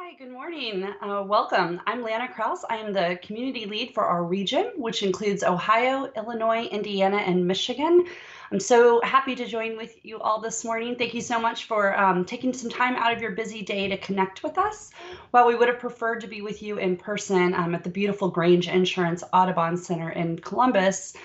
Hi, good morning. Welcome. I'm Lana Kraus. I am the community lead for our region, which includes Ohio, Illinois, Indiana, and Michigan. I'm so happy to join with you all this morning. Thank you so much for taking some time out of your busy day to connect with us. While we would have preferred to be with you in person at the beautiful Grange Insurance Audubon Center in Columbus,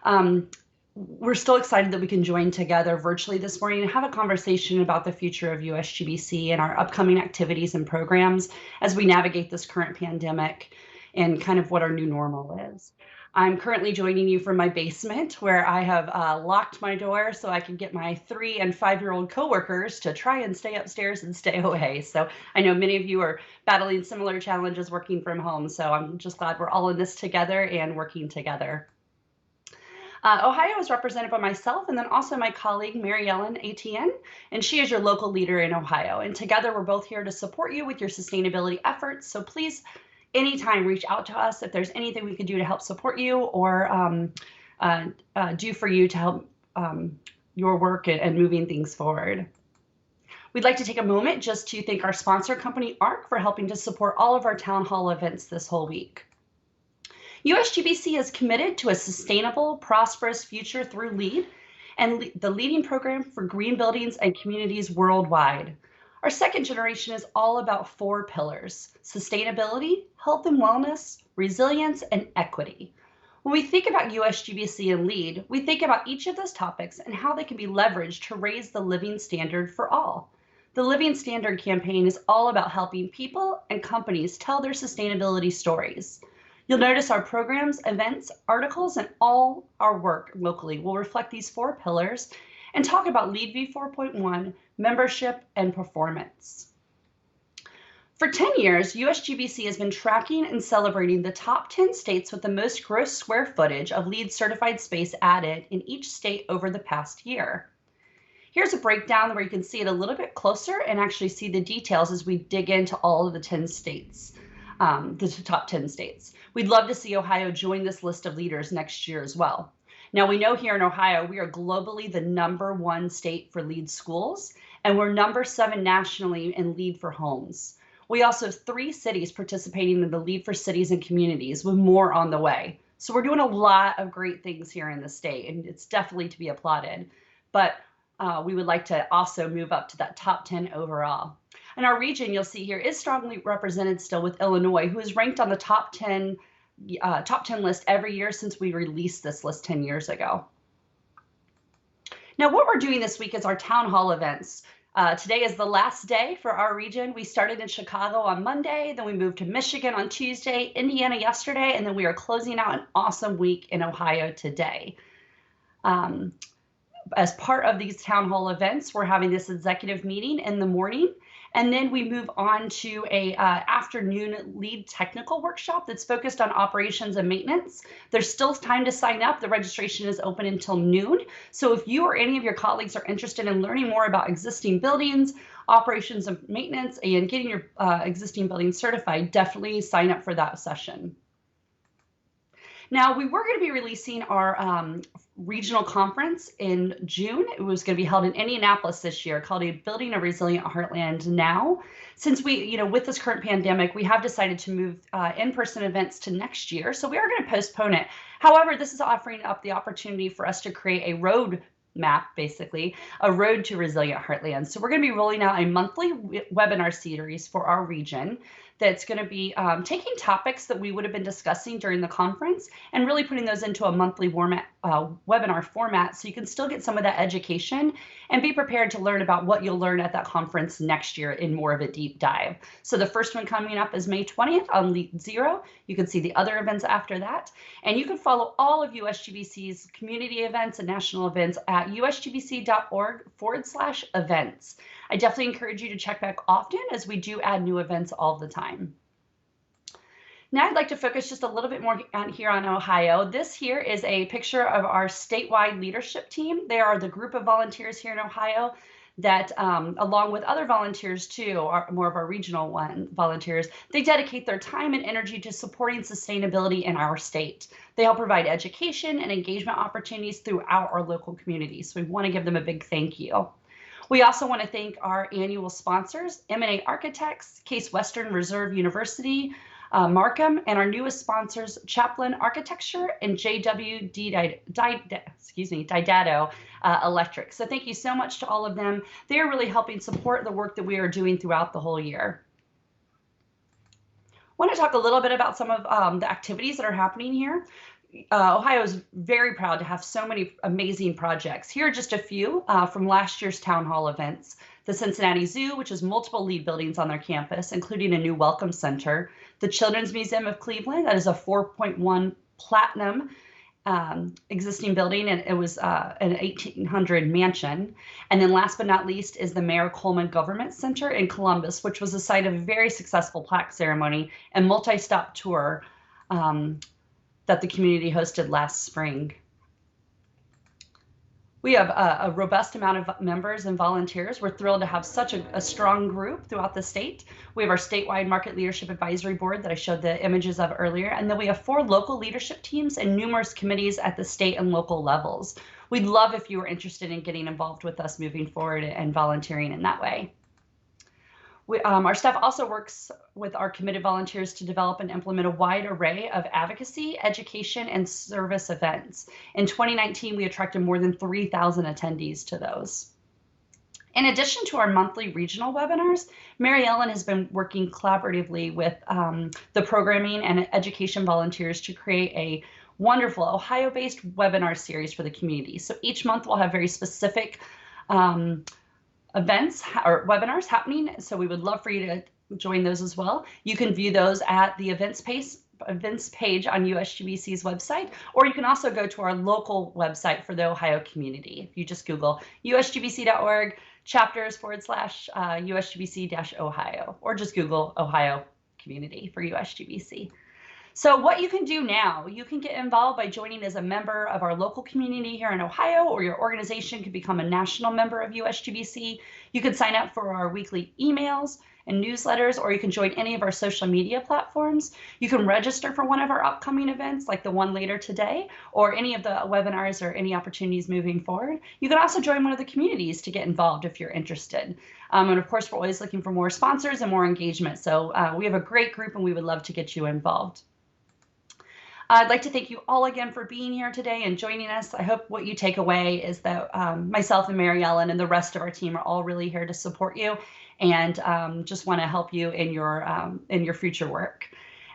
um, we're still excited that we can join together virtually this morning and have a conversation about the future of USGBC and our upcoming activities and programs as we navigate this current pandemic and kind of what our new normal is. I'm currently joining you from my basement where I have locked my door so I can get my 3 and 5-year-old coworkers to try and stay upstairs and stay away. So I know many of you are battling similar challenges working from home. So I'm just glad we're all in this together and working together. Ohio is represented by myself and then also my colleague, Mary Ellen ATN, and she is your local leader in Ohio. And together we're both here to support you with your sustainability efforts. So please, anytime, reach out to us if there's anything we can do to help support you or do for you to help your work and moving things forward. We'd like to take a moment just to thank our sponsor company, ARC, for helping to support all of our town hall events this whole week. USGBC is committed to a sustainable, prosperous future through LEAD and the leading program for green buildings and communities worldwide. Our second generation is all about 4 pillars: sustainability, health and wellness, resilience, and equity. When we think about USGBC and LEAD, we think about each of those topics and how they can be leveraged to raise the living standard for all. The Living Standard campaign is all about helping people and companies tell their sustainability stories. You'll notice our programs, events, articles, and all our work locally will reflect these 4 pillars and talk about LEAD v4.1, membership, and performance. For 10 years, USGBC has been tracking and celebrating the top 10 states with the most gross square footage of LEED certified space added in each state over the past year. Here's a breakdown where you can see it a little bit closer and actually see the details as we dig into all of the 10 states, the top 10 states. We'd love to see Ohio join this list of leaders next year as well. Now, we know here in Ohio, we are globally the #1 state for LEED schools, and we're #7 nationally in LEED for homes. We also have 3 cities participating in the LEED for cities and communities, with more on the way. So we're doing a lot of great things here in the state, and it's definitely to be applauded. But we would like to also move up to that top 10 overall. And our region, you'll see here, is strongly represented still with Illinois, who is ranked on the top 10 list every year since we released this list 10 years ago. Now, what we're doing this week is our town hall events. Today is the last day for our region. We started in Chicago on Monday, then we moved to Michigan on Tuesday, Indiana yesterday, and then we are closing out an awesome week in Ohio today. As part of these town hall events, we're having this executive meeting in the morning, and then we move on to a afternoon LEED technical workshop that's focused on operations and maintenance. There's still time to sign up. The registration is open until noon. So if you or any of your colleagues are interested in learning more about existing buildings, operations and maintenance, and getting your existing building certified, definitely sign up for that session. Now, we were going to be releasing our regional conference in June. It was going to be held in Indianapolis this year, called a Building a Resilient Heartland Now. Since we, with this current pandemic, we have decided to move in-person events to next year. So we are going to postpone it. However, this is offering up the opportunity for us to create a road map, basically, a road to resilient heartland. So we're going to be rolling out a monthly webinar series for our region that's going to be taking topics that we would have been discussing during the conference and really putting those into a monthly webinar format so you can still get some of that education and be prepared to learn about what you'll learn at that conference next year in more of a deep dive. So the first one coming up is May 20th on LEED Zero. You can see the other events after that. And you can follow all of USGBC's community events and national events at usgbc.org/events. I definitely encourage you to check back often as we do add new events all the time. Now I'd like to focus just a little bit more here on Ohio. This here is a picture of our statewide leadership team. They are the group of volunteers here in Ohio that, along with other volunteers too, are more of our regional volunteers, they dedicate their time and energy to supporting sustainability in our state. They help provide education and engagement opportunities throughout our local communities. So we want to give them a big thank you. We also want to thank our annual sponsors, M&A Architects, Case Western Reserve University, Markham, and our newest sponsors, Chaplin Architecture and JW Didado Electric. So thank you so much to all of them. They are really helping support the work that we are doing throughout the whole year. I want to talk a little bit about some of the activities that are happening here. Ohio is very proud to have so many amazing projects. Here are just a few from last year's town hall events. The Cincinnati Zoo, which has multiple LEED buildings on their campus, including a new welcome center. The Children's Museum of Cleveland, that is a 4.1 platinum existing building, and it was an 1800 mansion. And then last but not least is the Mayor Coleman Government Center in Columbus, which was the site of a very successful plaque ceremony and multi-stop tour that the community hosted last spring. We have a robust amount of members and volunteers. We're thrilled to have such a strong group throughout the state. We have our statewide Market Leadership Advisory Board that I showed the images of earlier, and then we have 4 local leadership teams and numerous committees at the state and local levels. We'd love if you were interested in getting involved with us moving forward and volunteering in that way. Our staff also works with our committed volunteers to develop and implement a wide array of advocacy, education, and service events. In 2019, we attracted more than 3,000 attendees to those. In addition to our monthly regional webinars, Mary Ellen has been working collaboratively with the programming and education volunteers to create a wonderful Ohio-based webinar series for the community. So each month we'll have very specific events or webinars happening, so we would love for you to join those as well. You can view those at the events page on USGBC's website, or you can also go to our local website for the Ohio community. If you just Google usgbc.org chapters/USGBC-Ohio, or just Google Ohio community for USGBC. So what you can do now, you can get involved by joining as a member of our local community here in Ohio, or your organization could become a national member of USGBC. You can sign up for our weekly emails and newsletters, or you can join any of our social media platforms. You can register for one of our upcoming events, like the one later today, or any of the webinars or any opportunities moving forward. You can also join one of the communities to get involved if you're interested. And of course, we're always looking for more sponsors and more engagement. So we have a great group and we would love to get you involved. I'd like to thank you all again for being here today and joining us. I hope what you take away is that myself and Mary Ellen and the rest of our team are all really here to support you and just want to help you in your future work.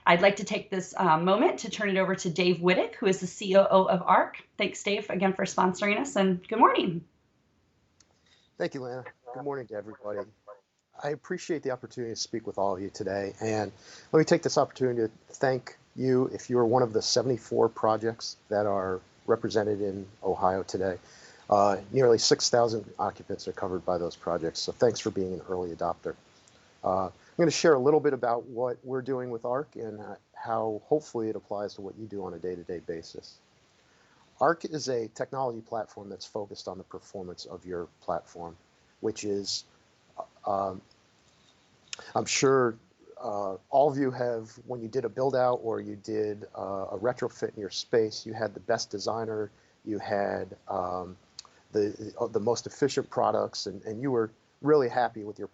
I'd like to take this moment to turn it over to Dave Whittick, who is the COO of ARC. Thanks, Dave, again for sponsoring us, and good morning. Thank you, Lana. Good morning to everybody. I appreciate the opportunity to speak with all of you today, and let me take this opportunity to thank you if you are one of the 74 projects that are represented in Ohio today. Nearly 6,000 occupants are covered by those projects, so thanks for being an early adopter. I'm going to share a little bit about what we're doing with ARC and how hopefully it applies to what you do on a day-to-day basis. ARC is a technology platform that's focused on the performance of your platform, which is, I'm sure all of you have, when you did a build out or you did a retrofit in your space, you had the best designer, you had the most efficient products, and you were really happy with your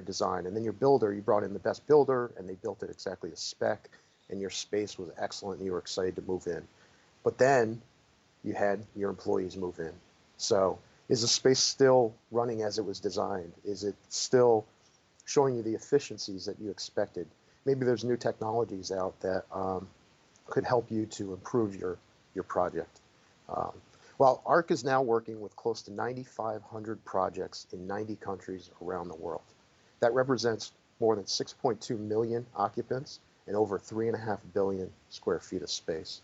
design. And then your builder, you brought in the best builder, and they built it exactly to spec, and your space was excellent, and you were excited to move in. But then you had your employees move in. So is the space still running as it was designed? Is it still showing you the efficiencies that you expected? Maybe there's new technologies out that could help you to improve your project. Well, ARC is now working with close to 9,500 projects in 90 countries around the world. That represents more than 6.2 million occupants and over 3.5 billion square feet of space.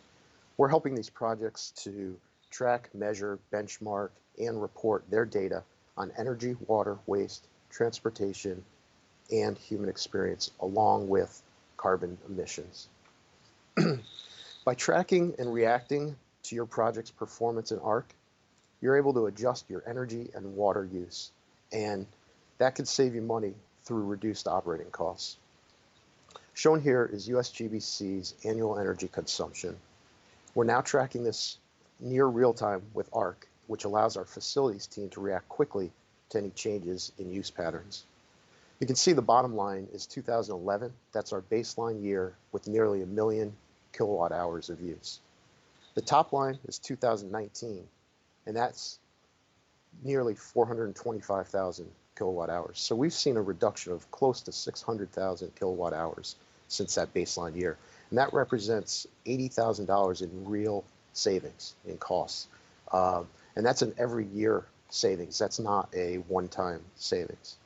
We're helping these projects to track, measure, benchmark, and report their data on energy, water, waste, transportation, and human experience, along with carbon emissions. By tracking and reacting to your project's performance in ARC, you're able to adjust your energy and water use, and that could save you money through reduced operating costs. Shown here is USGBC's annual energy consumption. We're now tracking this near real time with ARC, which allows our facilities team to react quickly to any changes in use patterns. You can see the bottom line is 2011. That's our baseline year with nearly 1 million kilowatt hours of use. The top line is 2019, and that's nearly 425,000 kilowatt hours. So we've seen a reduction of close to 600,000 kilowatt hours since that baseline year. And that represents $80,000 in real savings in costs. And that's an every year savings. That's not a one-time savings.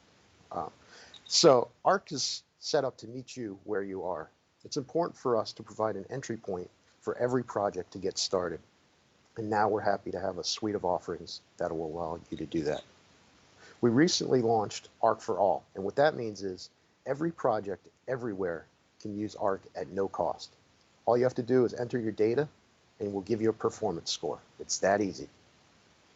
So ARC is set up to meet you where you are. It's important for us to provide an entry point for every project to get started. And now we're happy to have a suite of offerings that will allow you to do that. We recently launched ARC for All, and what that means is every project everywhere can use ARC at no cost. All you have to do is enter your data, and we'll give you a performance score. It's that easy.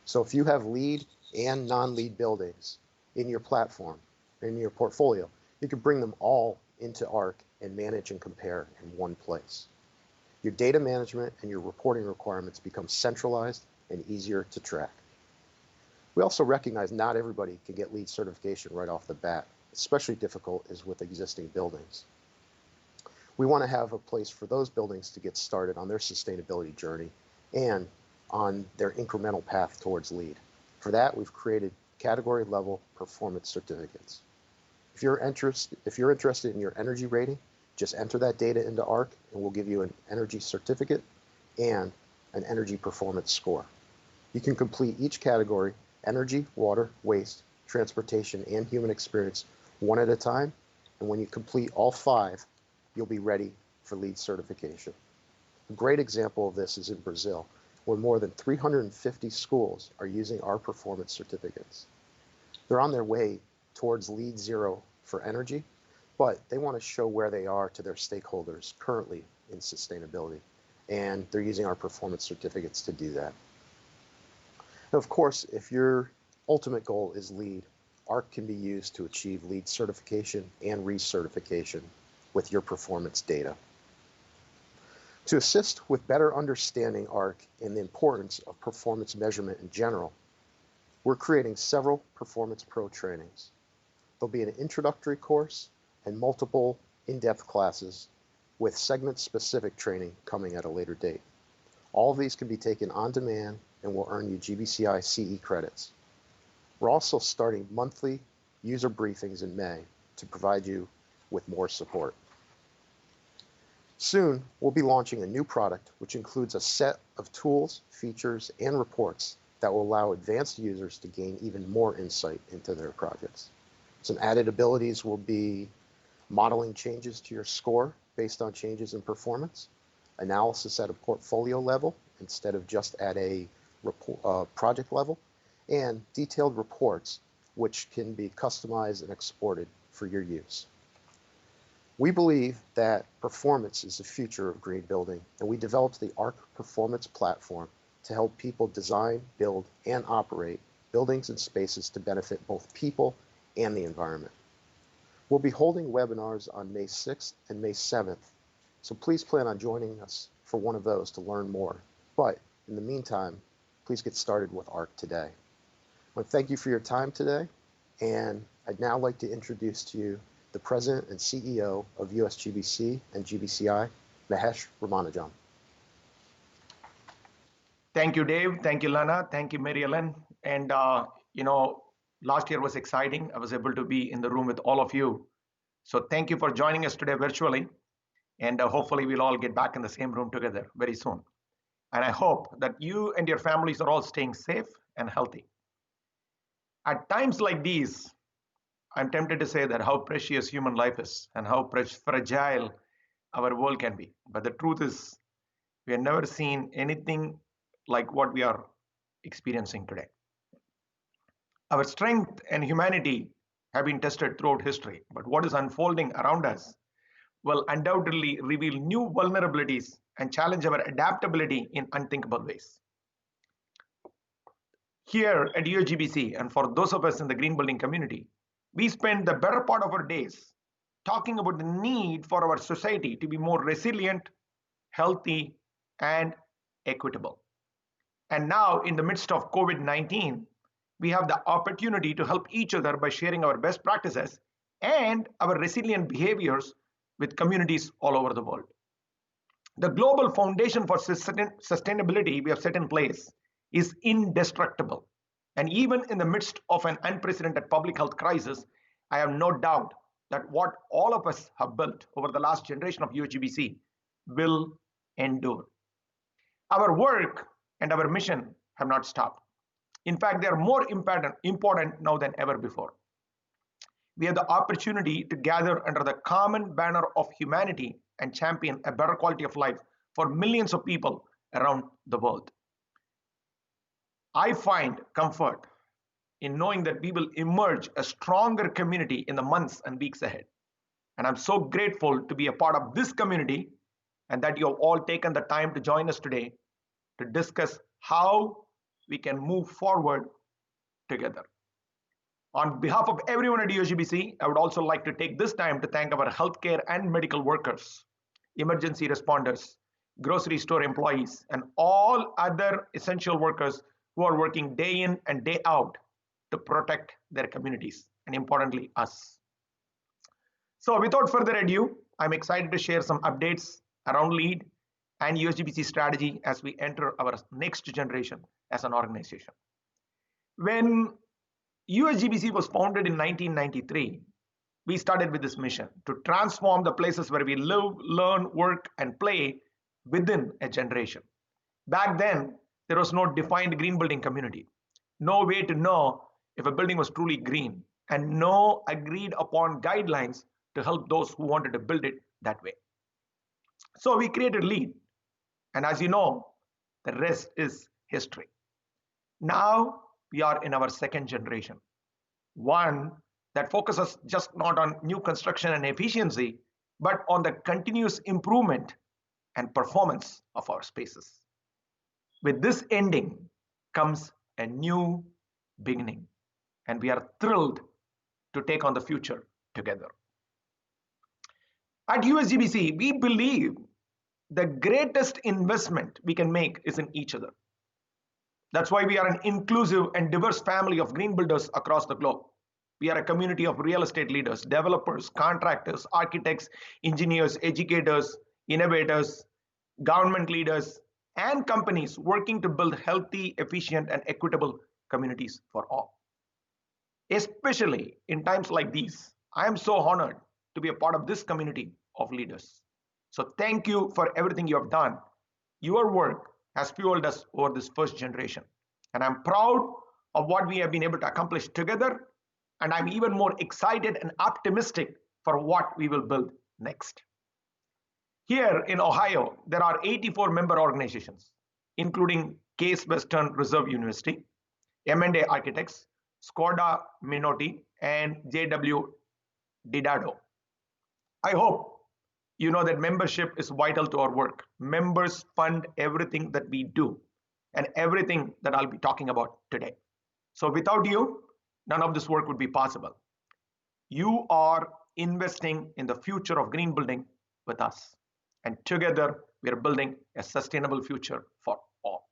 So if you have LEED and non-LEED buildings in your platform, in your portfolio, you can bring them all into ARC and manage and compare in one place. Your data management and your reporting requirements become centralized and easier to track. We also recognize not everybody can get LEED certification right off the bat. Especially difficult is with existing buildings. We want to have a place for those buildings to get started on their sustainability journey and on their incremental path towards LEED. For that, we've created category level performance certificates. If you're interested in your energy rating, just enter that data into ARC and we'll give you an energy certificate and an energy performance score. You can complete each category, energy, water, waste, transportation, and human experience, one at a time. And when you complete all 5, you'll be ready for LEED certification. A great example of this is in Brazil, where more than 350 schools are using our performance certificates. They're on their way towards LEED Zero for energy, but they want to show where they are to their stakeholders currently in sustainability, and they're using our performance certificates to do that. Now, of course, if your ultimate goal is LEED, ARC can be used to achieve LEED certification and recertification with your performance data. To assist with better understanding ARC and the importance of performance measurement in general, we're creating several Performance Pro trainings. There'll be an introductory course and multiple in-depth classes with segment-specific training coming at a later date. All of these can be taken on demand and will earn you GBCI CE credits. We're also starting monthly user briefings in May to provide you with more support. Soon, we'll be launching a new product which includes a set of tools, features, and reports that will allow advanced users to gain even more insight into their projects. Some added abilities will be modeling changes to your score based on changes in performance, analysis at a portfolio level instead of just at a project level, and detailed reports which can be customized and exported for your use. We believe that performance is the future of green building, and we developed the ARC Performance Platform to help people design, build, and operate buildings and spaces to benefit both people and the environment. We'll be holding webinars on May 6th and May 7th, so please plan on joining us for one of those to learn more. But in the meantime, please get started with ARC today. I want to thank you for your time today, and I'd now like to introduce to you the President and CEO of USGBC and GBCI, Mahesh Ramanujam. Thank you, Dave. Thank you, Lana. Thank you, Mary Ellen. And, last year was exciting. I was able to be in the room with all of you. So thank you for joining us today virtually. And hopefully we'll all get back in the same room together very soon. And I hope that you and your families are all staying safe and healthy. At times like these, I'm tempted to say that how precious human life is and how fragile our world can be. But the truth is, we have never seen anything like what we are experiencing today. Our strength and humanity have been tested throughout history, but what is unfolding around us will undoubtedly reveal new vulnerabilities and challenge our adaptability in unthinkable ways. Here at USGBC, and for those of us in the green building community, we spend the better part of our days talking about the need for our society to be more resilient, healthy, and equitable. And now, in the midst of COVID-19, we have the opportunity to help each other by sharing our best practices and our resilient behaviors with communities all over the world. The global foundation for sustainability we have set in place is indestructible. And even in the midst of an unprecedented public health crisis, I have no doubt that what all of us have built over the last generation of USGBC will endure. Our work and our mission have not stopped. In fact, they are more important now than ever before. We have the opportunity to gather under the common banner of humanity and champion a better quality of life for millions of people around the world. I find comfort in knowing that we will emerge a stronger community in the months and weeks ahead. And I'm so grateful to be a part of this community and that you have all taken the time to join us today to discuss how we can move forward together. On behalf of everyone at USGBC, I would also like to take this time to thank our healthcare and medical workers, emergency responders, grocery store employees, and all other essential workers who are working day in and day out to protect their communities, and importantly, us. So without further ado, I'm excited to share some updates around LEAD and USGBC strategy as we enter our next generation as an organization. When USGBC was founded in 1993, we started with this mission to transform the places where we live, learn, work, and play within a generation. Back then, there was no defined green building community, no way to know if a building was truly green, and no agreed upon guidelines to help those who wanted to build it that way. So we created LEAD, and as you know, the rest is history. Now we are in our second generation, one that focuses just not on new construction and efficiency, but on the continuous improvement and performance of our spaces. With this ending comes a new beginning, and we are thrilled to take on the future together. At USGBC, we believe the greatest investment we can make is in each other. That's why we are an inclusive and diverse family of green builders across the globe. We are a community of real estate leaders, developers, contractors, architects, engineers, educators, innovators, government leaders, and companies working to build healthy, efficient, and equitable communities for all. Especially in times like these, I am so honored to be a part of this community of leaders. So thank you for everything you have done. Your work has fueled us over this first generation. And I'm proud of what we have been able to accomplish together. And I'm even more excited and optimistic for what we will build next. Here in Ohio, there are 84 member organizations, including Case Western Reserve University, M&A Architects, Skoda Minotti, and JW Didado. I hope you know that membership is vital to our work. Members fund everything that we do and everything that I'll be talking about today. So without you, none of this work would be possible. You are investing in the future of green building with us. And together, we are building a sustainable future for all.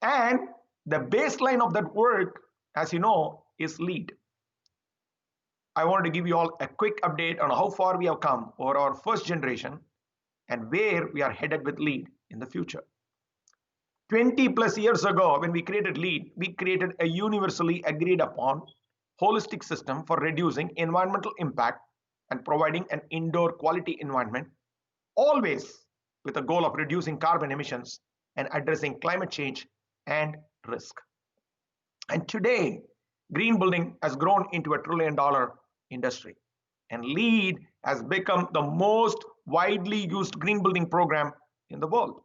And the baseline of that work, as you know, is LEAD. I wanted to give you all a quick update on how far we have come over our first generation and where we are headed with LEAD in the future. 20 plus years ago, when we created LEAD, we created a universally agreed upon holistic system for reducing environmental impact and providing an indoor quality environment, always with the goal of reducing carbon emissions and addressing climate change and risk. And today, green building has grown into a $1 trillion industry, and LEAD has become the most widely used green building program in the world.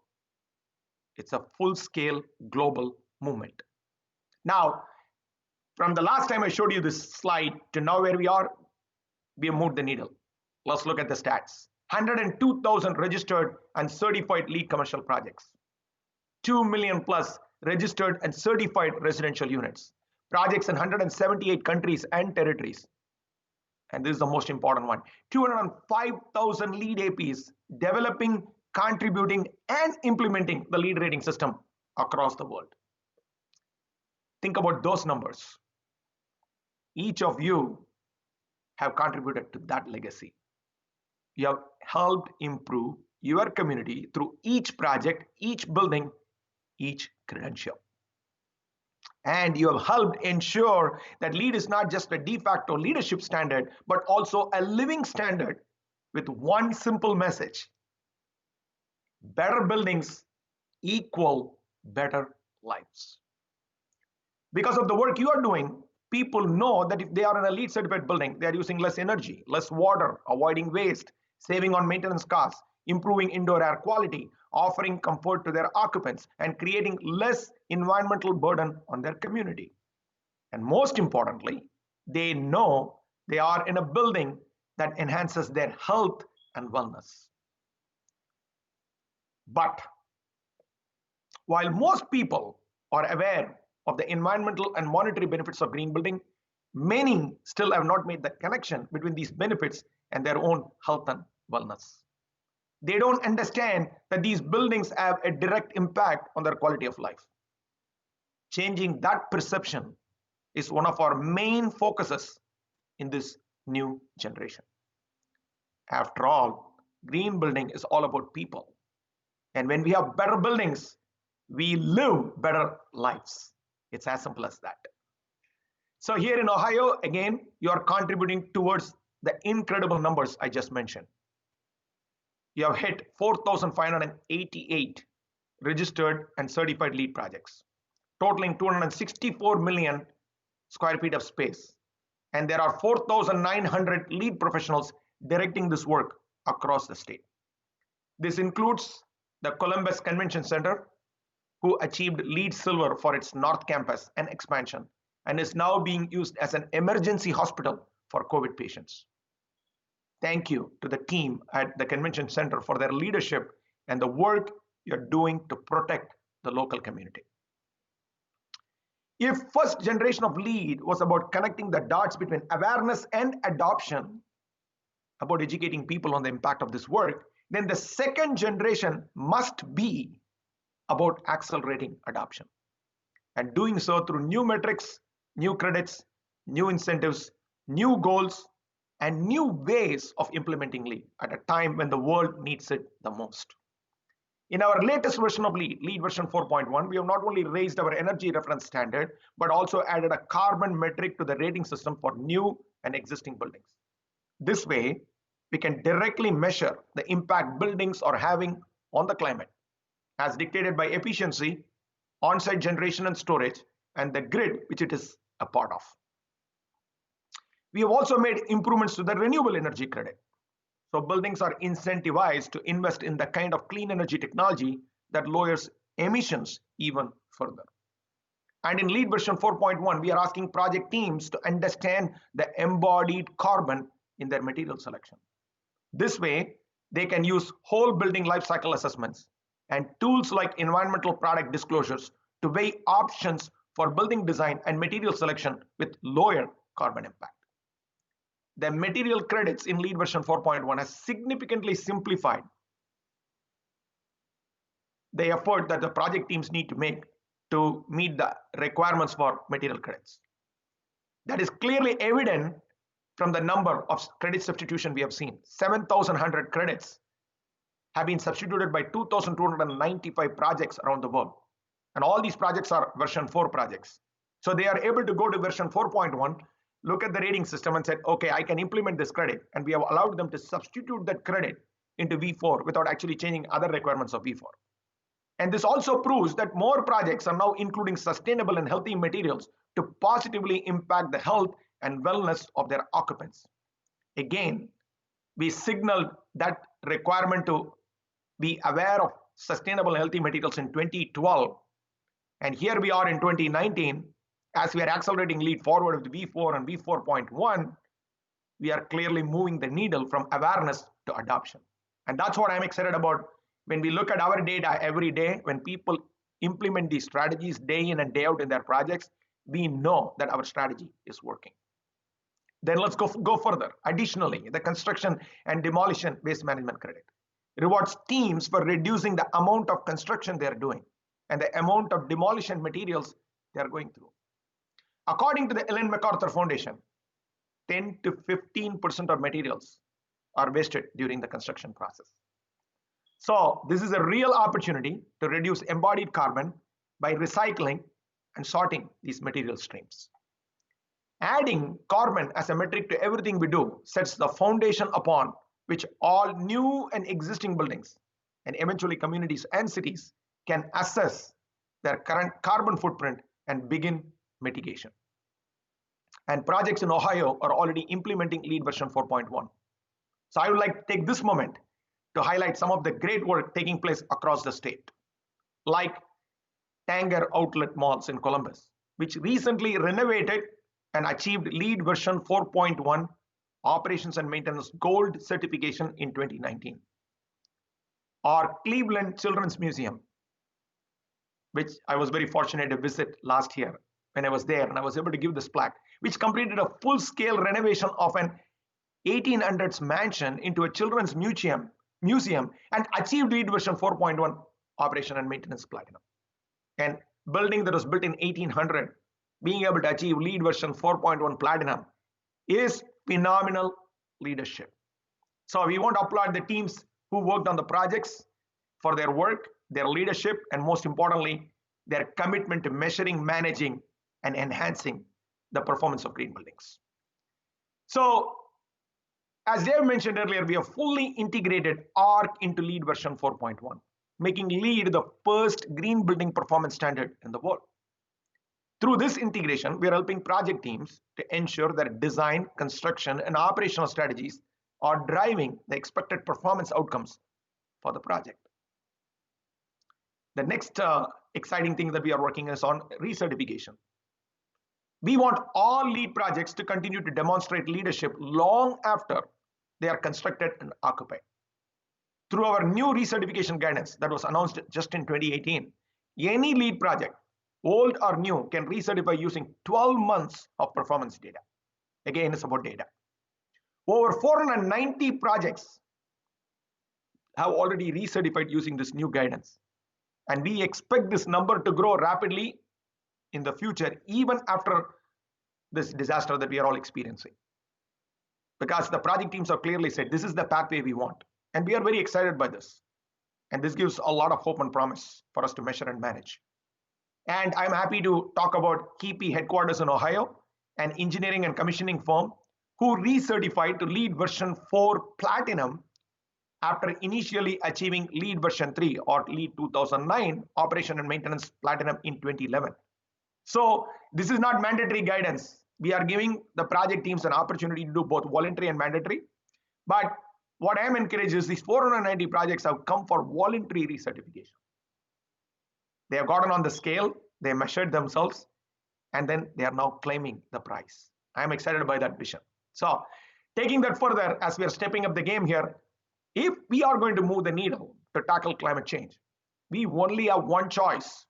It's a full-scale global movement. Now, from the last time I showed you this slide to now where we are, we have moved the needle. Let's look at the stats. 102,000 registered and certified LEED commercial projects. 2 million plus registered and certified residential units. Projects in 178 countries and territories. And this is the most important one. 205,000 LEED APs developing, contributing, and implementing the LEED rating system across the world. Think about those numbers. Each of you have contributed to that legacy. You have helped improve your community through each project, each building, each credential. And you have helped ensure that LEED is not just a de facto leadership standard, but also a living standard with one simple message: better buildings equal better lives. Because of the work you are doing, people know that if they are in a LEED certified building, they are using less energy, less water, avoiding waste, saving on maintenance costs, improving indoor air quality, offering comfort to their occupants, and creating less environmental burden on their community. And most importantly, they know they are in a building that enhances their health and wellness. But while most people are aware of the environmental and monetary benefits of green building, many still have not made the connection between these benefits and their own health and wellness. They don't understand that these buildings have a direct impact on their quality of life. Changing that perception is one of our main focuses in this new generation. After all, green building is all about people. And when we have better buildings, we live better lives. It's as simple as that. So here in Ohio, again, you are contributing towards the incredible numbers I just mentioned. You have hit 4,588 registered and certified LEED projects, totaling 264 million square feet of space. And there are 4,900 LEED professionals directing this work across the state. This includes the Columbus Convention Center, who achieved LEED Silver for its North Campus and expansion, and is now being used as an emergency hospital for COVID patients. Thank you to the team at the Convention Center for their leadership and the work you're doing to protect the local community. If first generation of LEED was about connecting the dots between awareness and adoption, about educating people on the impact of this work, then the second generation must be about accelerating adoption, and doing so through new metrics, new credits, new incentives, new goals, and new ways of implementing LEED at a time when the world needs it the most. In our latest version of LEED, LEED version 4.1, we have not only raised our energy reference standard, but also added a carbon metric to the rating system for new and existing buildings. This way, we can directly measure the impact buildings are having on the climate, as dictated by efficiency, on-site generation and storage, and the grid which it is a part of. We have also made improvements to the renewable energy credit. So buildings are incentivized to invest in the kind of clean energy technology that lowers emissions even further. And in LEED version 4.1, we are asking project teams to understand the embodied carbon in their material selection. This way, they can use whole building life cycle assessments and tools like environmental product disclosures to weigh options for building design and material selection with lower carbon impact. The material credits in LEED version 4.1 has significantly simplified the effort that the project teams need to make to meet the requirements for material credits. That is clearly evident from the number of credit substitution we have seen. 7,100 credits have been substituted by 2,295 projects around the world. And all these projects are version 4 projects. So they are able to go to version 4.1, look at the rating system and said, okay, I can implement this credit. And we have allowed them to substitute that credit into V4 without actually changing other requirements of V4. And this also proves that more projects are now including sustainable and healthy materials to positively impact the health and wellness of their occupants. Again, we signaled that requirement to be aware of sustainable and healthy materials in 2012. And here we are in 2019, as we are accelerating LEED forward with V4 and V4.1, we are clearly moving the needle from awareness to adoption. And that's what I'm excited about. When we look at our data every day, when people implement these strategies day in and day out in their projects, we know that our strategy is working. Then let's go further. Additionally, the construction and demolition waste management credit rewards teams for reducing the amount of construction they're doing and the amount of demolition materials they're going through. According to the Ellen MacArthur Foundation, 10 to 15% of materials are wasted during the construction process. So this is a real opportunity to reduce embodied carbon by recycling and sorting these material streams. Adding carbon as a metric to everything we do sets the foundation upon which all new and existing buildings and eventually communities and cities can assess their current carbon footprint and begin mitigation. And projects in Ohio are already implementing LEED version 4.1. So I would like to take this moment to highlight some of the great work taking place across the state, like Tanger Outlet Malls in Columbus, which recently renovated and achieved LEED version 4.1 operations and maintenance gold certification in 2019. Or Cleveland Children's Museum, which I was very fortunate to visit last year when I was there, and I was able to give this plaque, which completed a full-scale renovation of an 1800s mansion into a children's museum and achieved LEED version 4.1 operation and maintenance platinum. And building that was built in 1800, being able to achieve LEED version 4.1 platinum is phenomenal leadership. So we want to applaud the teams who worked on the projects for their work, their leadership, and most importantly, their commitment to measuring, managing, and enhancing the performance of green buildings. So, as Dave mentioned earlier, we have fully integrated ARC into LEED version 4.1, making LEED the first green building performance standard in the world. Through this integration, we are helping project teams to ensure that design, construction, and operational strategies are driving the expected performance outcomes for the project. The next exciting thing that we are working is on recertification. We want all LEED projects to continue to demonstrate leadership long after they are constructed and occupied. Through our new recertification guidance that was announced just in 2018, any LEED project, old or new, can recertify using 12 months of performance data. Again, it's about data. Over 490 projects have already recertified using this new guidance. And we expect this number to grow rapidly in the future, even after this disaster that we are all experiencing. Because the project teams have clearly said, this is the pathway we want. And we are very excited by this. And this gives a lot of hope and promise for us to measure and manage. And I'm happy to talk about KEPE headquarters in Ohio, an engineering and commissioning firm who recertified to LEED version 4 platinum after initially achieving LEED version 3 or LEED 2009 operation and maintenance platinum in 2011. So this is not mandatory guidance. We are giving the project teams an opportunity to do both voluntary and mandatory. But what I am encouraged is these 490 projects have come for voluntary recertification. They have gotten on the scale, they measured themselves, and then they are now claiming the prize. I am excited by that vision. So taking that further, as we are stepping up the game here, if we are going to move the needle to tackle climate change, we only have one choice: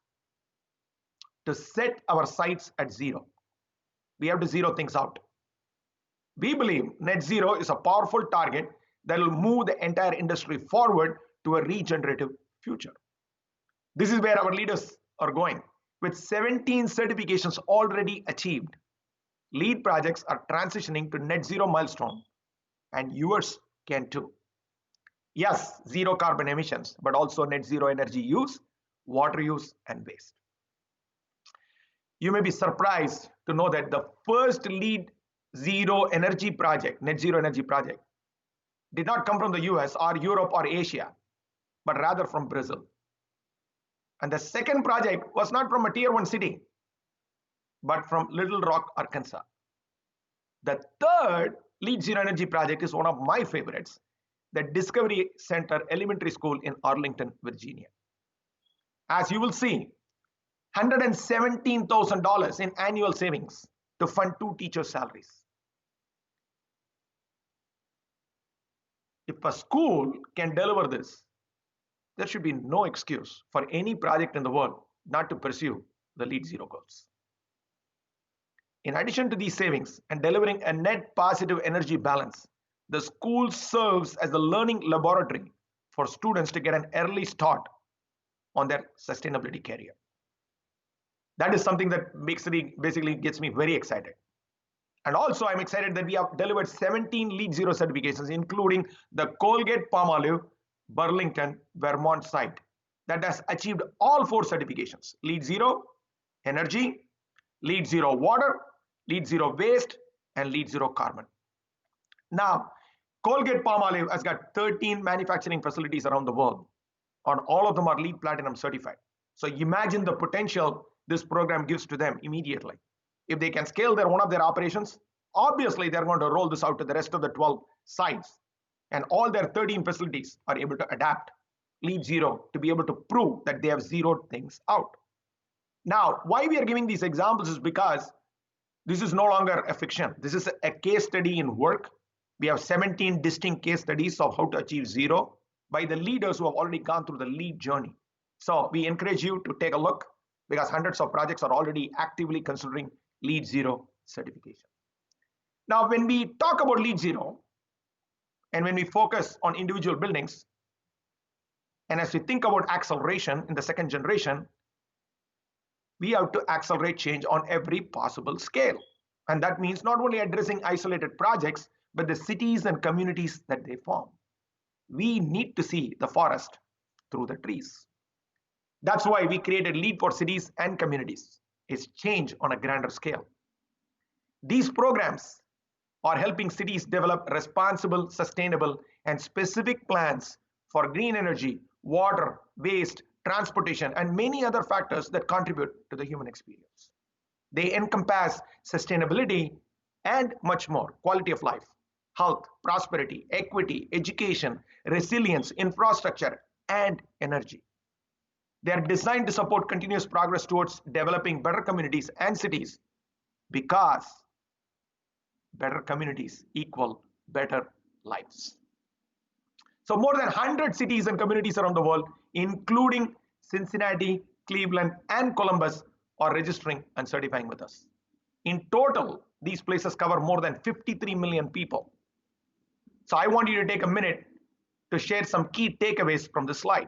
to set our sights at zero. We have to zero things out. We believe net zero is a powerful target that will move the entire industry forward to a regenerative future. This is where our leaders are going. With 17 certifications already achieved, LEED projects are transitioning to net zero milestone, and yours can too. Yes, zero carbon emissions, but also net zero energy use, water use, and waste. You may be surprised to know that the first LEED zero energy project, net zero energy project, did not come from the US or Europe or Asia, but rather from Brazil. And the second project was not from a tier 1 city, but from Little Rock, Arkansas. The third LEED zero energy project is one of my favorites, the Discovery Center Elementary School in Arlington, Virginia. As you will see, $117,000 in annual savings to fund 2 teachers' salaries. If a school can deliver this, there should be no excuse for any project in the world not to pursue the LEED zero goals. In addition to these savings and delivering a net positive energy balance, the school serves as the learning laboratory for students to get an early start on their sustainability career. That is something that basically gets me very excited. And also, I'm excited that we have delivered 17 LEED Zero certifications, including the Colgate-Palmolive Burlington, Vermont site that has achieved all 4 certifications: LEED Zero Energy, LEED Zero Water, LEED Zero Waste, and LEED Zero Carbon. Now, Colgate-Palmolive has got 13 manufacturing facilities around the world, and all of them are LEED Platinum certified. So imagine the potential this program gives to them immediately. If they can scale one of their operations, obviously they're going to roll this out to the rest of the 12 sites, and all their 13 facilities are able to adapt LEED Zero to be able to prove that they have zeroed things out. Now, why we are giving these examples is because this is no longer a fiction. This is a case study in work. We have 17 distinct case studies of how to achieve zero by the leaders who have already gone through the LEED journey. So we encourage you to take a look, because hundreds of projects are already actively considering LEED Zero certification. Now, when we talk about LEED Zero, and when we focus on individual buildings, and as we think about acceleration in the second generation, we have to accelerate change on every possible scale. And that means not only addressing isolated projects, but the cities and communities that they form. We need to see the forest through the trees. That's why we created LEED for cities and communities. It's change on a grander scale. These programs are helping cities develop responsible, sustainable, and specific plans for green energy, water, waste, transportation, and many other factors that contribute to the human experience. They encompass sustainability and much more: quality of life, health, prosperity, equity, education, resilience, infrastructure, and energy. They are designed to support continuous progress towards developing better communities and cities, because better communities equal better lives. So more than 100 cities and communities around the world, including Cincinnati, Cleveland, and Columbus, are registering and certifying with us. In total, these places cover more than 53 million people. So I want you to take a minute to share some key takeaways from this slide.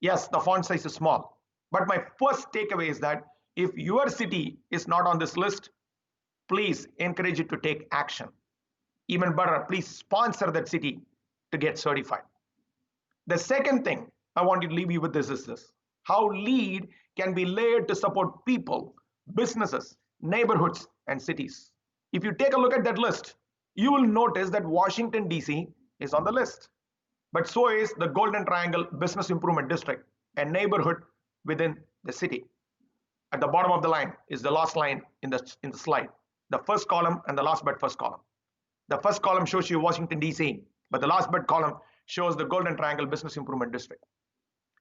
Yes, the font size is small, but my first takeaway is that if your city is not on this list, please encourage it to take action. Even better, please sponsor that city to get certified. The second thing I want to leave you with is this: how LEED can be layered to support people, businesses, neighborhoods, and cities. If you take a look at that list, you will notice that Washington, D.C. is on the list, but so is the Golden Triangle Business Improvement District, a neighborhood within the city. At the bottom of the line is the last line in the slide, the first column and the last but first column. The first column shows you Washington, D.C., but the last but column shows the Golden Triangle Business Improvement District.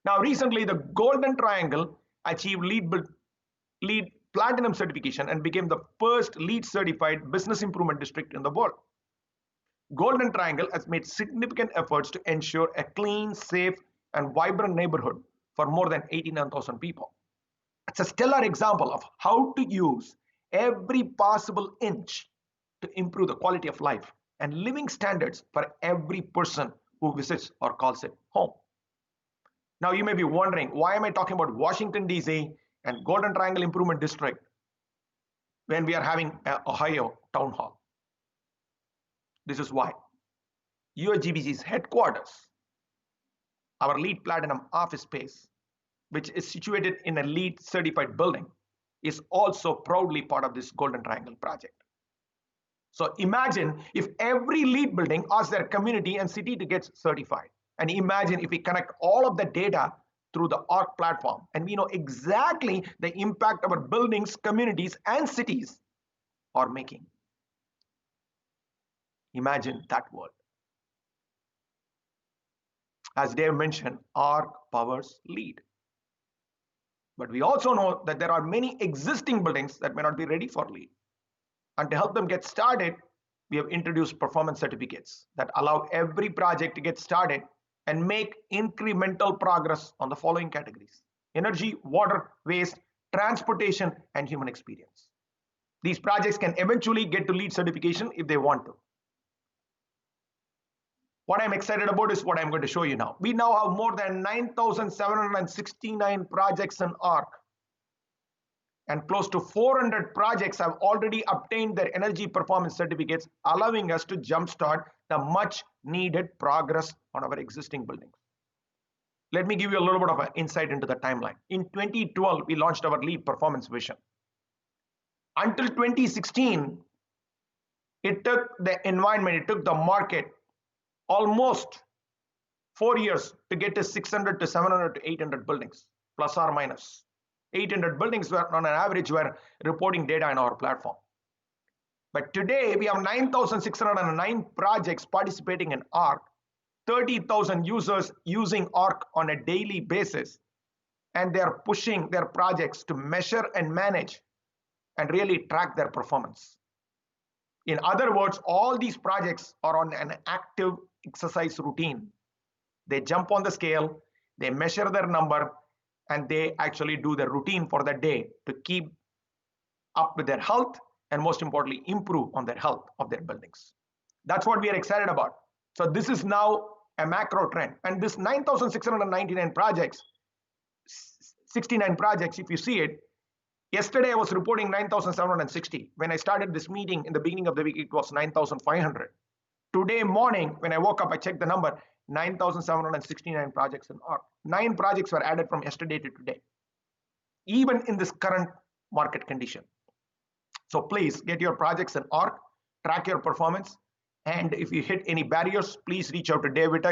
Now, recently, the Golden Triangle achieved LEED Platinum certification and became the first LEED certified business improvement district in the world. Golden Triangle has made significant efforts to ensure a clean, safe, and vibrant neighborhood for more than 89,000 people. It's a stellar example of how to use every possible inch to improve the quality of life and living standards for every person who visits or calls it home. Now, you may be wondering, why am I talking about Washington, D.C. and Golden Triangle Improvement District when we are having an Ohio town hall? This is why. USGBC's headquarters, our LEED Platinum office space, which is situated in a LEED certified building, is also proudly part of this Golden Triangle project. So imagine if every LEED building asks their community and city to get certified. And imagine if we connect all of the data through the ARC platform, and we know exactly the impact our buildings, communities, and cities are making. Imagine that world. As Dave mentioned, ARC powers LEED. But we also know that there are many existing buildings that may not be ready for LEED. And to help them get started, we have introduced performance certificates that allow every project to get started and make incremental progress on the following categories: energy, water, waste, transportation, and human experience. These projects can eventually get to LEED certification if they want to. What I'm excited about is what I'm going to show you now. We now have more than 9,769 projects in ARC. and close to 400 projects have already obtained their energy performance certificates, allowing us to jumpstart the much needed progress on our existing buildings. Let me give you a little bit of an insight into the timeline. In 2012, we launched our LEED performance vision. Until 2016, it took the environment, it took the market almost 4 years to get to 600 to 700 to 800 buildings, plus or minus. 800 buildings were on an average were reporting data in our platform. But today we have 9,609 projects participating in ARC, 30,000 users using ARC on a daily basis, and they are pushing their projects to measure and manage and really track their performance. In other words, all these projects are on an active exercise routine. They jump on the scale, they measure their number, and they actually do the routine for the day to keep up with their health and, most importantly, improve on their health of their buildings. That's what we are excited about. So this is now a macro trend, and this 9,699 projects, 69 projects, if you see it, yesterday I was reporting 9,760. When I started this meeting in the beginning of the week, it was 9,500. Today morning, when I woke up, I checked the number, 9,769 projects in ARC. 9 projects were added from yesterday to today, even in this current market condition. So please get your projects in ARC, track your performance, and if you hit any barriers, please reach out to David,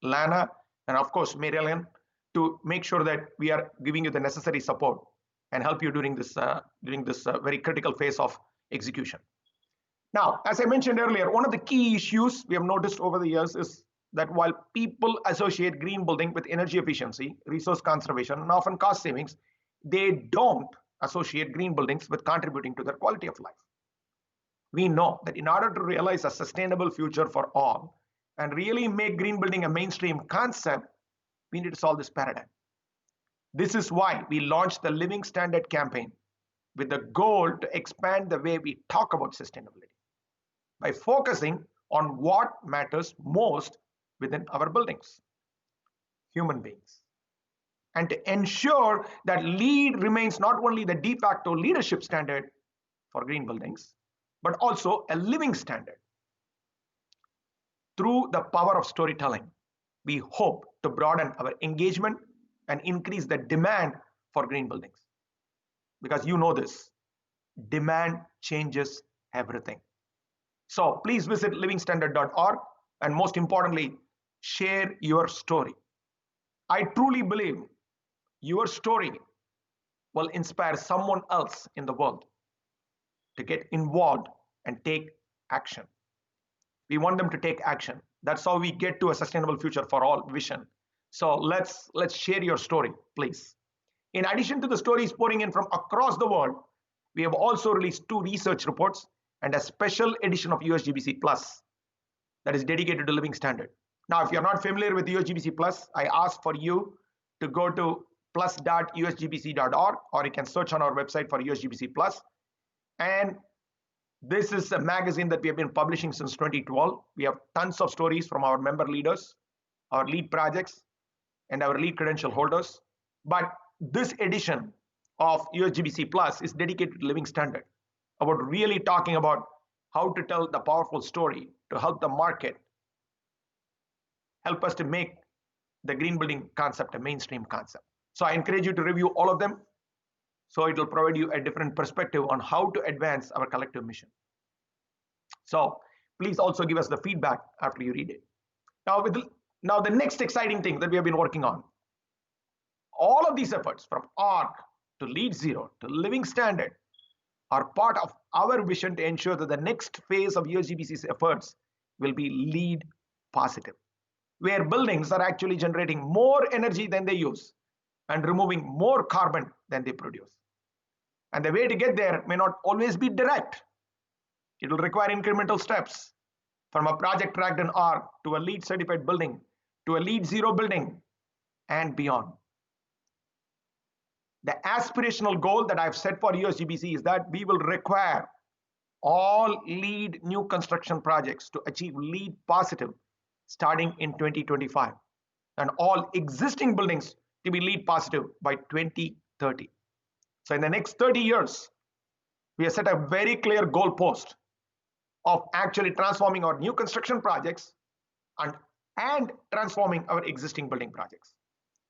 Lana, and of course, Mary Ellen, to make sure that we are giving you the necessary support and help you during this very critical phase of execution. Now, as I mentioned earlier, one of the key issues we have noticed over the years is that while people associate green building with energy efficiency, resource conservation, and often cost savings, they don't associate green buildings with contributing to their quality of life. We know that in order to realize a sustainable future for all and really make green building a mainstream concept, we need to solve this paradigm. This is why we launched the Living Standard campaign with the goal to expand the way we talk about sustainability by focusing on what matters most within our buildings, human beings, and to ensure that LEED remains not only the de facto leadership standard for green buildings, but also a living standard. Through the power of storytelling, we hope to broaden our engagement and increase the demand for green buildings. Because you know this, demand changes everything. So please visit livingstandard.org and most importantly, share your story. I truly believe your story will inspire someone else in the world to get involved and take action. We want them to take action. That's how we get to a sustainable future for all vision. So let's share your story, please. In addition to the stories pouring in from across the world, we have also released 2 research reports and a special edition of USGBC Plus that is dedicated to Living Standard. Now, if you're not familiar with USGBC Plus, I ask for you to go to plus.usgbc.org, or you can search on our website for USGBC Plus. And this is a magazine that we have been publishing since 2012. We have tons of stories from our member leaders, our lead projects, and our lead credential holders. But this edition of USGBC Plus is dedicated to Living Standard, about really talking about how to tell the powerful story to help the market, help us to make the green building concept a mainstream concept. So I encourage you to review all of them, so it will provide you a different perspective on how to advance our collective mission. So please also give us the feedback after you read it. Now the next exciting thing that we have been working on, all of these efforts from ARC to LEED Zero to Living Standard are part of our vision to ensure that the next phase of USGBC's efforts will be LEED positive, where buildings are actually generating more energy than they use and removing more carbon than they produce. And the way to get there may not always be direct. It will require incremental steps, from a project tracked in ARC to a LEED certified building to a LEED Zero building and beyond. The aspirational goal that I've set for USGBC is that we will require all LEED new construction projects to achieve LEED positive starting in 2025, and all existing buildings to be LEED positive by 2030. So in the next 30 years, we have set a very clear goalpost of actually transforming our new construction projects and transforming our existing building projects.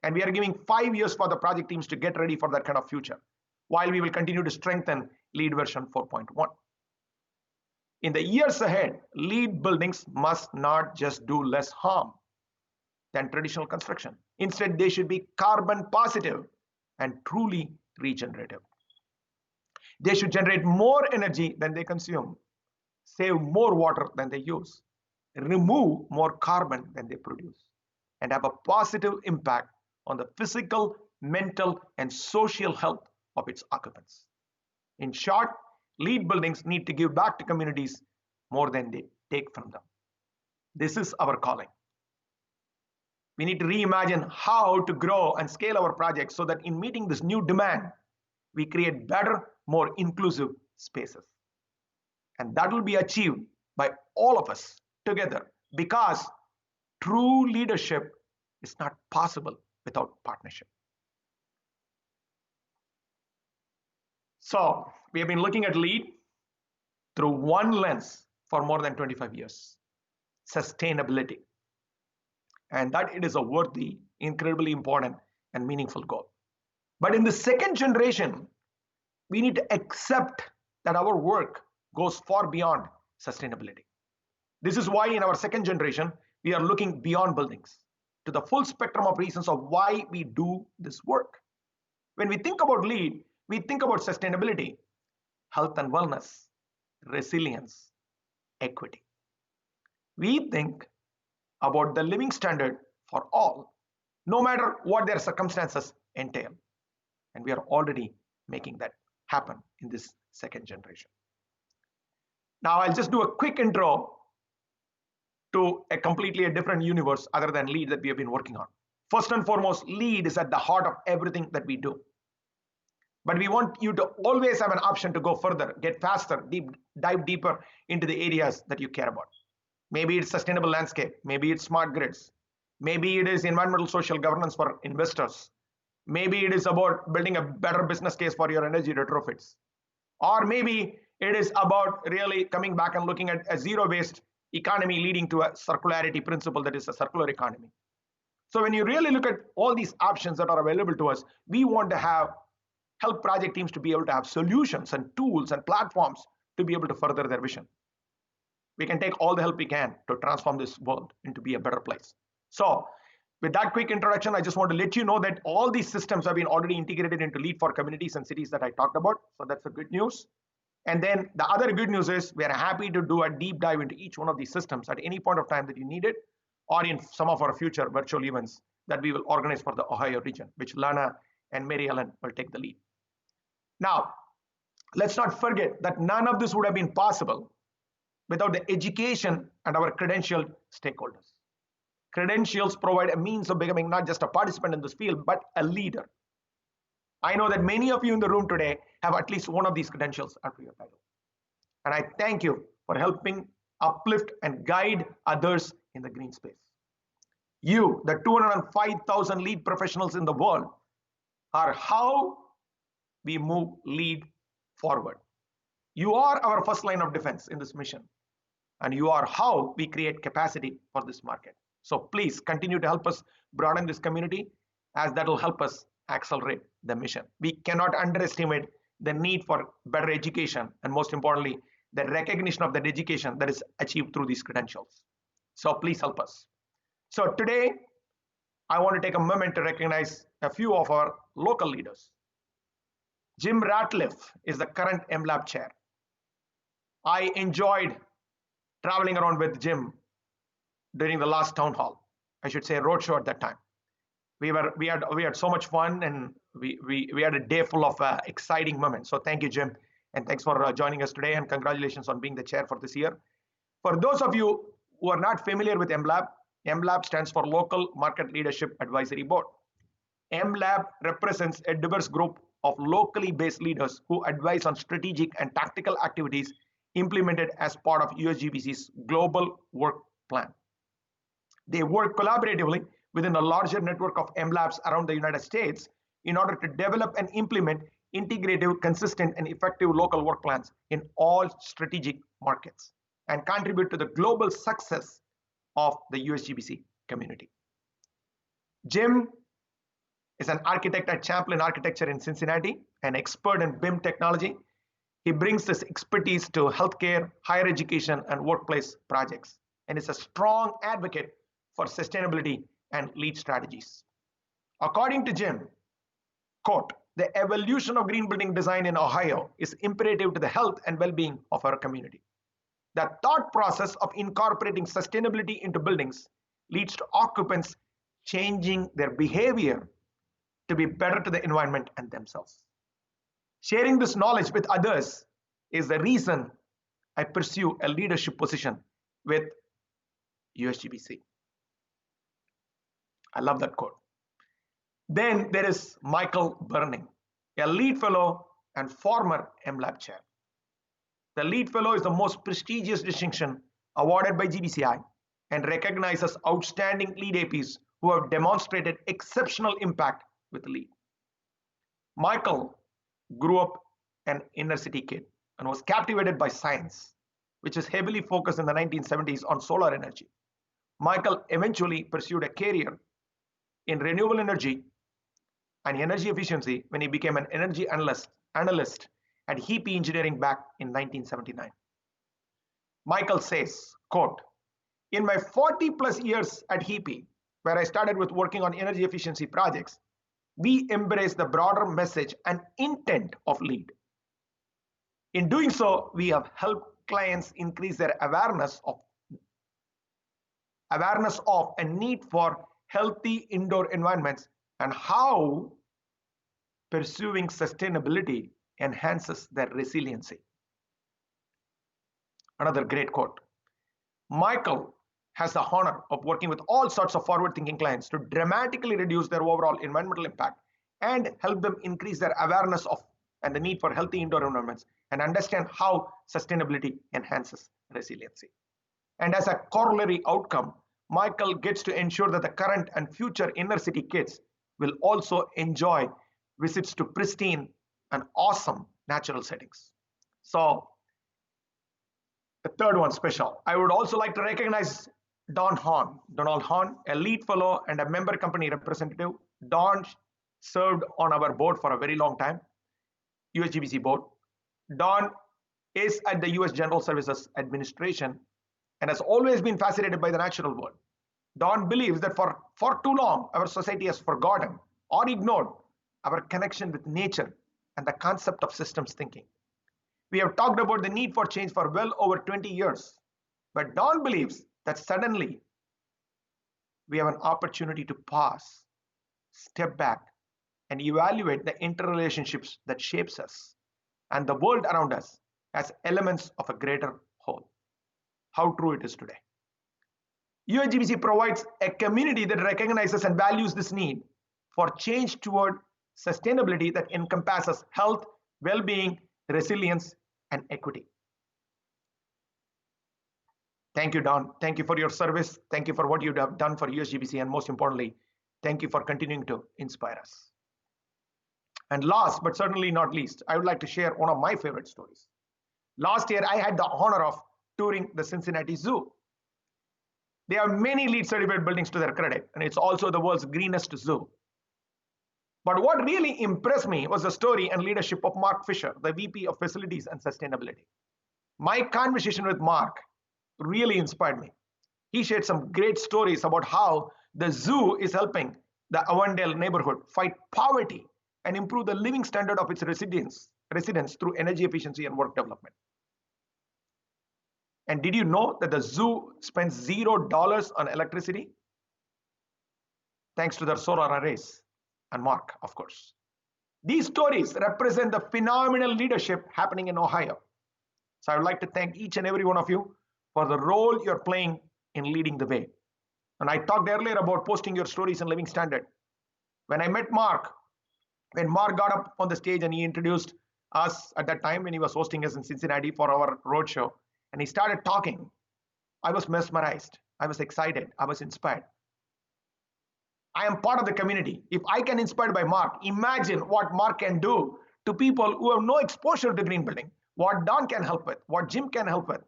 And we are giving 5 years for the project teams to get ready for that kind of future, while we will continue to strengthen LEED version 4.1. In the years ahead, LEED buildings must not just do less harm than traditional construction. Instead, they should be carbon positive and truly regenerative. They should generate more energy than they consume, save more water than they use, remove more carbon than they produce, and have a positive impact on the physical, mental, and social health of its occupants. In short, LEED buildings need to give back to communities more than they take from them. This is our calling. We need to reimagine how to grow and scale our projects so that in meeting this new demand, we create better, more inclusive spaces. And that will be achieved by all of us together, because true leadership is not possible without partnership. So we have been looking at LEED through one lens for more than 25 years, sustainability. And that it is a worthy, incredibly important, and meaningful goal. But in the second generation, we need to accept that our work goes far beyond sustainability. This is why in our second generation, we are looking beyond buildings to the full spectrum of reasons of why we do this work. When we think about LEED, we think about sustainability, health and wellness, resilience, equity. We think about the living standard for all, no matter what their circumstances entail. And we are already making that happen in this second generation. Now I'll just do a quick intro to a completely different universe other than LEED that we have been working on. First and foremost, LEED is at the heart of everything that we do. But we want you to always have an option to go further, get faster, dive deeper into the areas that you care about. Maybe it's sustainable landscape, maybe it's smart grids, maybe it is environmental social governance for investors, maybe it is about building a better business case for your energy retrofits, or maybe it is about really coming back and looking at a zero waste economy leading to a circularity principle that is a circular economy. So when you really look at all these options that are available to us, we want to help project teams to be able to have solutions and tools and platforms to be able to further their vision. We can take all the help we can to transform this world into be a better place. So with that quick introduction, I just want to let you know that all these systems have been already integrated into LEED for communities and cities that I talked about. So that's the good news. And then the other good news is we are happy to do a deep dive into each one of these systems at any point of time that you need it, or in some of our future virtual events that we will organize for the Ohio region, which Lana and Mary Ellen will take the lead. Now, let's not forget that none of this would have been possible without the education and our credentialed stakeholders. Credentials provide a means of becoming not just a participant in this field, but a leader. I know that many of you in the room today have at least one of these credentials after your title. And I thank you for helping uplift and guide others in the green space. You, the 205,000 LEED professionals in the world, are how we move LEED forward. You are our first line of defense in this mission, and you are how we create capacity for this market. So please continue to help us broaden this community, as that will help us accelerate the mission. We cannot underestimate the need for better education, and most importantly, the recognition of that education that is achieved through these credentials. So please help us. So today, I want to take a moment to recognize a few of our local leaders. Jim Ratliff is the current MBLAQ chair. I enjoyed traveling around with Jim during the last town hall. I should say roadshow at that time. We had so much fun, and we had a day full of exciting moments. So thank you, Jim, and thanks for joining us today, and congratulations on being the chair for this year. For those of you who are not familiar with MBLAQ, MBLAQ stands for Local Market Leadership Advisory Board. MBLAQ represents a diverse group of locally based leaders who advise on strategic and tactical activities implemented as part of USGBC's global work plan. They work collaboratively within a larger network of MBLAQs around the United States in order to develop and implement integrative, consistent, and effective local work plans in all strategic markets and contribute to the global success of the USGBC community. Jim is an architect at Champlin Architecture in Cincinnati, an expert in BIM technology. He brings this expertise to healthcare, higher education, and workplace projects, and is a strong advocate for sustainability and lead strategies. According to Jim, quote, "The evolution of green building design in Ohio is imperative to the health and well-being of our community. The thought process of incorporating sustainability into buildings leads to occupants changing their behavior to be better to the environment and themselves. Sharing this knowledge with others is the reason I pursue a leadership position with USGBC." I love that quote. Then there is Michael Burning, a lead fellow and former MBLAQ chair. The lead fellow is the most prestigious distinction awarded by GBCI and recognizes outstanding lead APs who have demonstrated exceptional impact with lead. Michael grew up an inner city kid and was captivated by science, which is heavily focused in the 1970s on solar energy. Michael eventually pursued a career in renewable energy and energy efficiency when he became an energy analyst at HEP Engineering back in 1979. Michael says, quote, "In my 40 plus years at HEP, where I started with working on energy efficiency projects, we embrace the broader message and intent of LEED. In doing so, we have helped clients increase their awareness of a need for healthy indoor environments and how pursuing sustainability enhances their resiliency." Another great quote. Michael has the honor of working with all sorts of forward-thinking clients to dramatically reduce their overall environmental impact and help them increase their awareness of and the need for healthy indoor environments and understand how sustainability enhances resiliency. And as a corollary outcome, Michael gets to ensure that the current and future inner city kids will also enjoy visits to pristine and awesome natural settings. So the third one special. I would also like to recognize Donald Hahn, a lead fellow and a member company representative. Don served on our board for a very long time, USGBC board. Don is at the US General Services Administration and has always been fascinated by the natural world. Don believes that for too long, our society has forgotten or ignored our connection with nature and the concept of systems thinking. We have talked about the need for change for well over 20 years, but Don believes that suddenly we have an opportunity to pause, step back, and evaluate the interrelationships that shapes us and the world around us as elements of a greater whole. How true it is today. USGBC provides a community that recognizes and values this need for change toward sustainability that encompasses health, well-being, resilience, and equity. Thank you, Don. Thank you for your service. Thank you for what you have done for USGBC, and most importantly, thank you for continuing to inspire us. And last but certainly not least, I would like to share one of my favorite stories. Last year, I had the honor of touring the Cincinnati Zoo. They have many LEED certified buildings to their credit, and it's also the world's greenest zoo. But what really impressed me was the story and leadership of Mark Fisher, the VP of Facilities and Sustainability. My conversation with Mark really inspired me. He shared some great stories about how the zoo is helping the Avondale neighborhood fight poverty and improve the living standard of its residents through energy efficiency and work development. And did you know that the zoo spends $0 on electricity? Thanks to their solar arrays. And Mark, of course. These stories represent the phenomenal leadership happening in Ohio. So I would like to thank each and every one of you for the role you're playing in leading the way. And I talked earlier about posting your stories in Living Standard. When I met Mark, when Mark got up on the stage and he introduced us at that time when he was hosting us in Cincinnati for our roadshow, and he started talking, I was mesmerized. I was excited. I was inspired. I am part of the community. If I can inspire by Mark, imagine what Mark can do to people who have no exposure to green building, what Don can help with, what Jim can help with,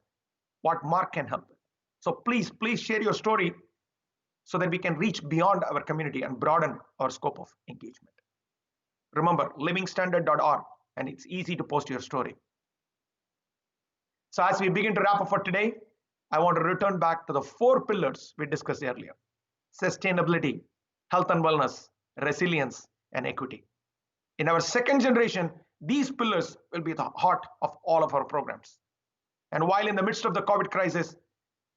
what Mark can help with. So please share your story so that we can reach beyond our community and broaden our scope of engagement. Remember, livingstandard.org, and it's easy to post your story. So as we begin to wrap up for today, I want to return back to the 4 pillars we discussed earlier: sustainability, health and wellness, resilience, and equity. In our second generation, these pillars will be the heart of all of our programs. And while in the midst of the COVID crisis,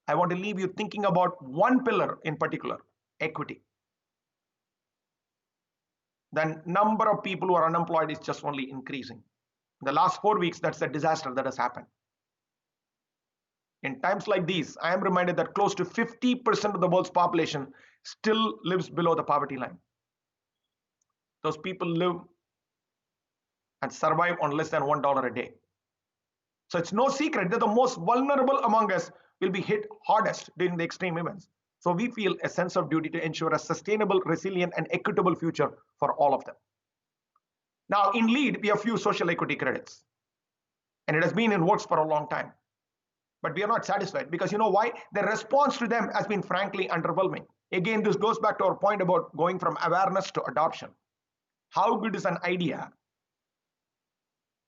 I want to leave you thinking about one pillar in particular: equity. The number of people who are unemployed is just only increasing. In the last 4 weeks, that's a disaster that has happened. In times like these, I am reminded that close to 50% of the world's population still lives below the poverty line. Those people live and survive on less than $1 a day. So it's no secret that the most vulnerable among us will be hit hardest during the extreme events. So we feel a sense of duty to ensure a sustainable, resilient, and equitable future for all of them. Now, in LEAD, we have few social equity credits, and it has been in works for a long time. But we are not satisfied, because you know why? The response to them has been frankly underwhelming. Again, this goes back to our point about going from awareness to adoption. How good is an idea?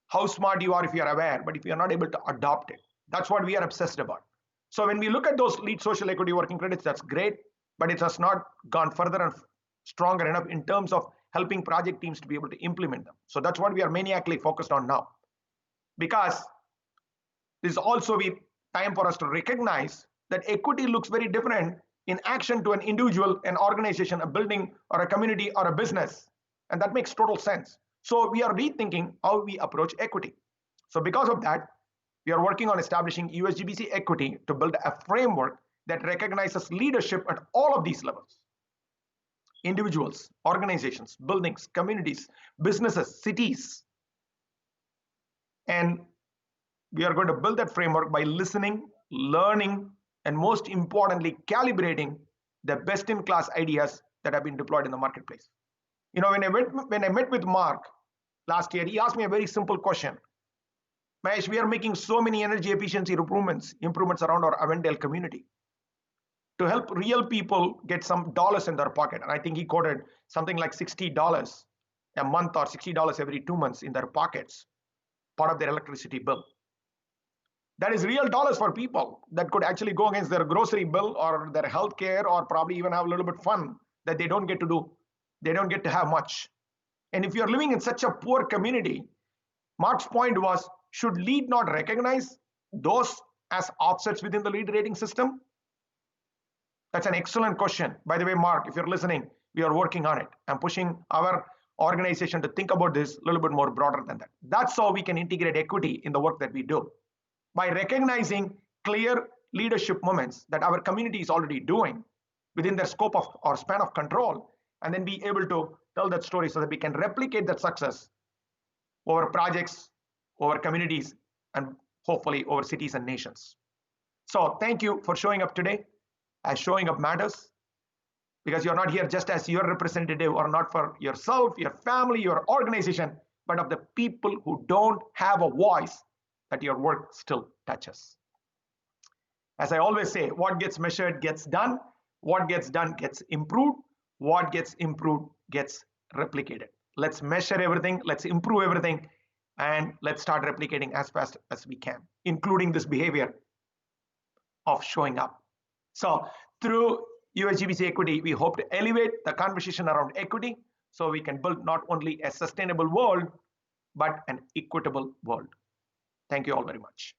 How smart you are if you are aware, but if you are not able to adopt it, that's what we are obsessed about. So when we look at those LEAD social equity working credits, that's great, but it has not gone further and stronger enough in terms of helping project teams to be able to implement them. So that's what we are maniacally focused on now, because this is also the time for us to recognize that equity looks very different in action to an individual, an organization, a building, or a community, or a business. And that makes total sense. So we are rethinking how we approach equity. So because of that, we are working on establishing USGBC Equity to build a framework that recognizes leadership at all of these levels: individuals, organizations, buildings, communities, businesses, cities. And we are going to build that framework by listening, learning, and most importantly, calibrating the best-in-class ideas that have been deployed in the marketplace. You know, when I met with Mark last year, he asked me a very simple question. Mahesh, we are making so many energy efficiency improvements around our Avondale community to help real people get some dollars in their pocket. And I think he quoted something like $60 a month or $60 every 2 months in their pockets, part of their electricity bill. That is real dollars for people that could actually go against their grocery bill or their health care, or probably even have a little bit fun that they don't get to do. They don't get to have much. And if you're living in such a poor community, Mark's point was, should LEAD not recognize those as offsets within the LEAD rating system? That's an excellent question. By the way, Mark, if you're listening, we are working on it. I'm pushing our organization to think about this a little bit more broader than that. That's how we can integrate equity in the work that we do, by recognizing clear leadership moments that our community is already doing within their scope of or span of control, and then be able to tell that story so that we can replicate that success over projects, over communities, and hopefully over cities and nations. So thank you for showing up today, as showing up matters, because you're not here just as your representative, or not for yourself, your family, your organization, but of the people who don't have a voice that your work still touches. As I always say, what gets measured gets done, what gets done gets improved, what gets improved gets replicated. Let's measure everything, let's improve everything, and let's start replicating as fast as we can, including this behavior of showing up. So through USGBC Equity, we hope to elevate the conversation around equity so we can build not only a sustainable world, but an equitable world. Thank you all very much.